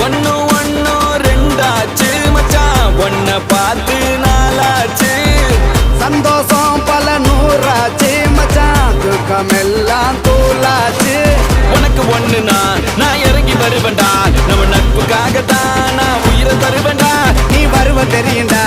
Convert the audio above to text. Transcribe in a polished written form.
ஒன்னு ஒன்னு ரெண்டாச்சு மச்சான் ஒன்ன பார்த்து நாளாச்சு சந்தோஷம் பல நூறாச்சு மச்சான் துக்கமெல்லாம் தூளாச்சு உனக்கு ஒண்ணுனா நான் இறங்கி வருவேன்டா நம்ம நட்புக்காகத்தான் நான் உயிரை தருவேன்டா நீ வருவ தெரியுண்டா